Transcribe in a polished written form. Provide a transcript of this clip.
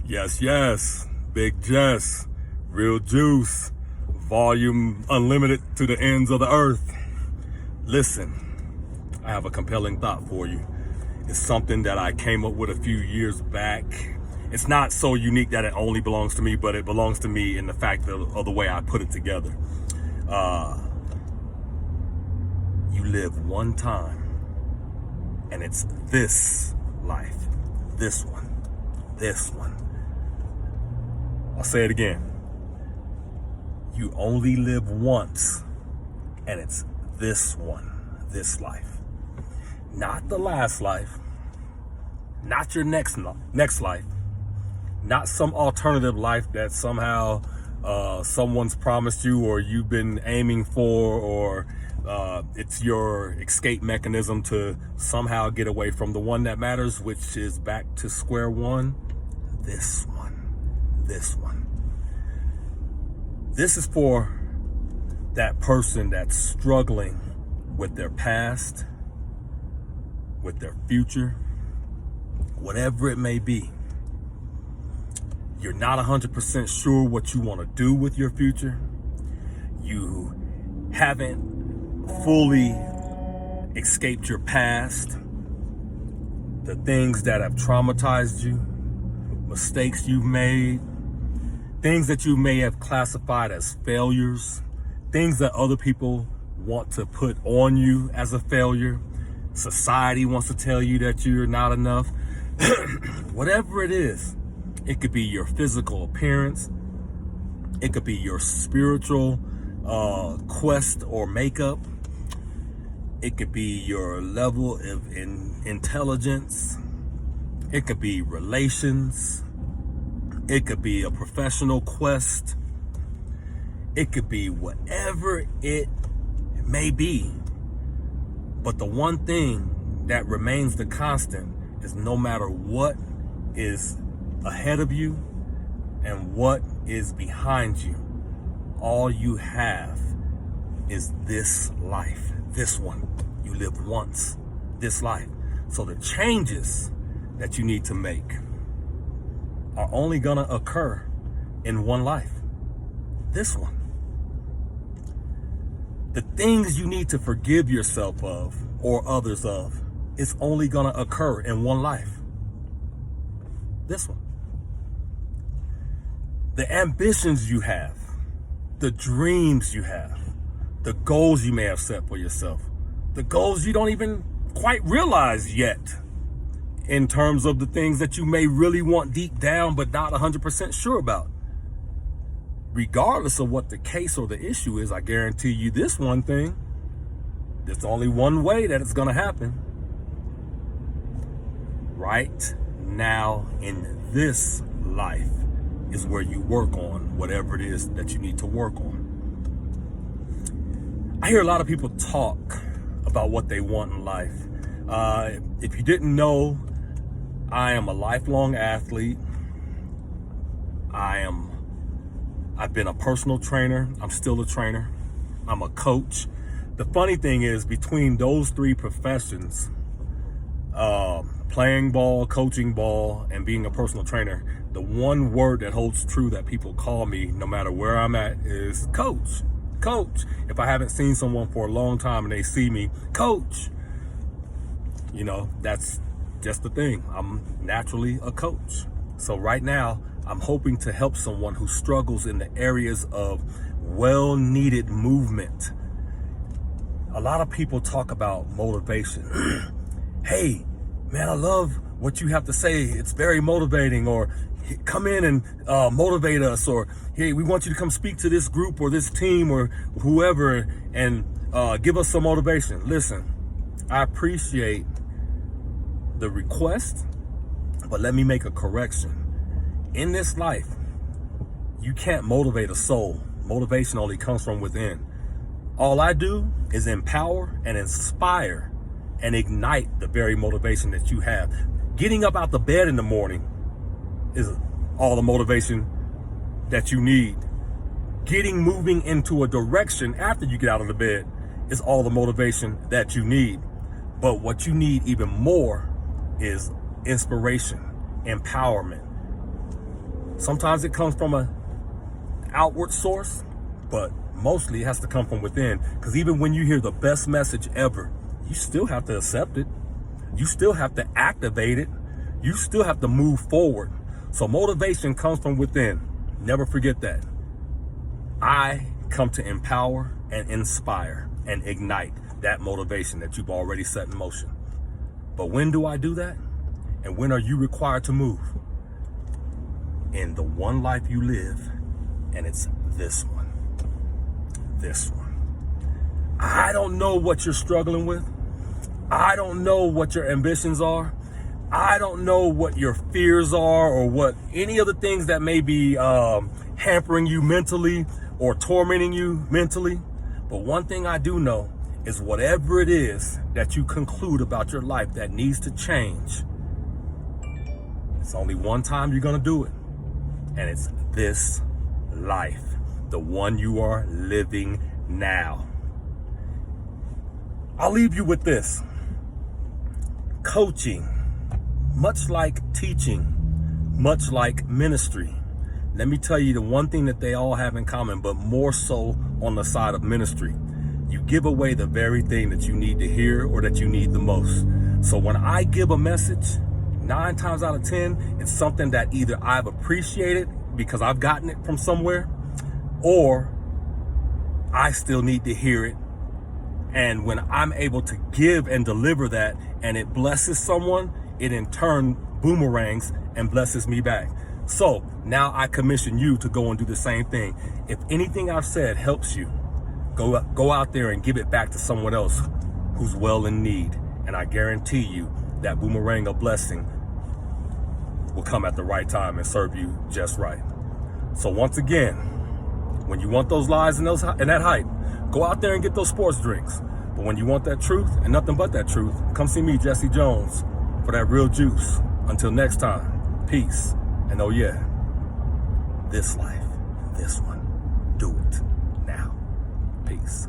Yes, yes. Big Jess, real juice, volume unlimited to the ends of the earth. Listen, I have a compelling thought for you. It's something that I came up with a few years back. It's not so unique that it only belongs to me, but it belongs to me in the fact of the way I put it together. You live one time, and it's this life, this one. I'll say it again. You only live once, and it's this one, this life. Not the last life, not your next life, not some alternative life that somehow someone's promised you or you've been aiming for, or it's your escape mechanism to somehow get away from the one that matters, which is back to square one. This one. This is for that person that's struggling with their past, with their future, whatever it may be. You're not 100% sure what you want to do with your future. You haven't fully escaped your past, the things that have traumatized you, mistakes you've made, things that you may have classified as failures, things that other people want to put on you as a failure. Society wants to tell you that you're not enough. Whatever it is, it could be your physical appearance. It could be your spiritual quest or makeup. It could be your level of intelligence. It could be relations. It could be a professional quest. It could be whatever it may be. But the one thing that remains the constant is no matter what is ahead of you and what is behind you, all you have is this life, this one. You live once, this life. So the changes that you need to make are only gonna occur in one life, this one. The things you need to forgive yourself of or others of is only gonna occur in one life, this one. The ambitions you have, the dreams you have, the goals you may have set for yourself, the goals you don't even quite realize yet, in terms of the things that you may really want deep down but not 100% sure about. Regardless of what the case or the issue is, I guarantee you this one thing, there's only one way that it's gonna happen. Right now in this life is where you work on whatever it is that you need to work on. I hear a lot of people talk about what they want in life. If you didn't know, I am a lifelong athlete. I've been a personal trainer. I'm still a trainer. I'm a coach. The funny thing is, between those three professions, playing ball, coaching ball, and being a personal trainer, the one word that holds true that people call me no matter where I'm at is coach. Coach. If I haven't seen someone for a long time and they see me, coach, you know, that's just the thing. I'm naturally a coach. So right now, I'm hoping to help someone who struggles in the areas of well-needed movement. A lot of people talk about motivation. Hey, man, I love what you have to say. It's very motivating. Or come in and motivate us. Or hey, we want you to come speak to this group or this team or whoever and give us some motivation. Listen, I appreciate the request, but let me make a correction. In this life, you can't motivate a soul. Motivation only comes from within. All I do is empower and inspire and ignite the very motivation that you have. Getting up out the bed in the morning is all the motivation that you need. Getting moving into a direction after you get out of the bed is all the motivation that you need. But what you need even more is inspiration, empowerment, Sometimes it comes from an outward source, but mostly it has to come from within. Because even when you hear the best message ever, you still have to accept it. You still have to activate it. You still have to move forward. So motivation comes from within. Never forget that. I come to empower and inspire and ignite that motivation that you've already set in motion. But when do I do that? And when are you required to move? In the one life you live, and it's this one. This one. I don't know what you're struggling with. I don't know what your ambitions are. I don't know what your fears are, or what any of the things that may be hampering you mentally or tormenting you mentally. But one thing I do know is whatever it is that you conclude about your life that needs to change, it's only one time you're going to do it. And it's this life, the one you are living now. I'll leave you with this. Coaching, much like teaching, much like ministry, let me tell you the one thing that they all have in common, but more so on the side of ministry. You give away the very thing that you need to hear or that you need the most. So when I give a message, 9 times out of 10, it's something that either I've appreciated because I've gotten it from somewhere, or I still need to hear it. And when I'm able to give and deliver that and it blesses someone, it in turn boomerangs and blesses me back. So now I commission you to go and do the same thing. If anything I've said helps you, go out there and give it back to someone else who's well in need. And I guarantee you that boomerang of blessing will come at the right time and serve you just right. So once again, when you want those lies and that hype, go out there and get those sports drinks. But when you want that truth and nothing but that truth, come see me, Jesse Jones, for that real juice. Until next time, peace. And oh yeah, this life, this one, do it now. Peace.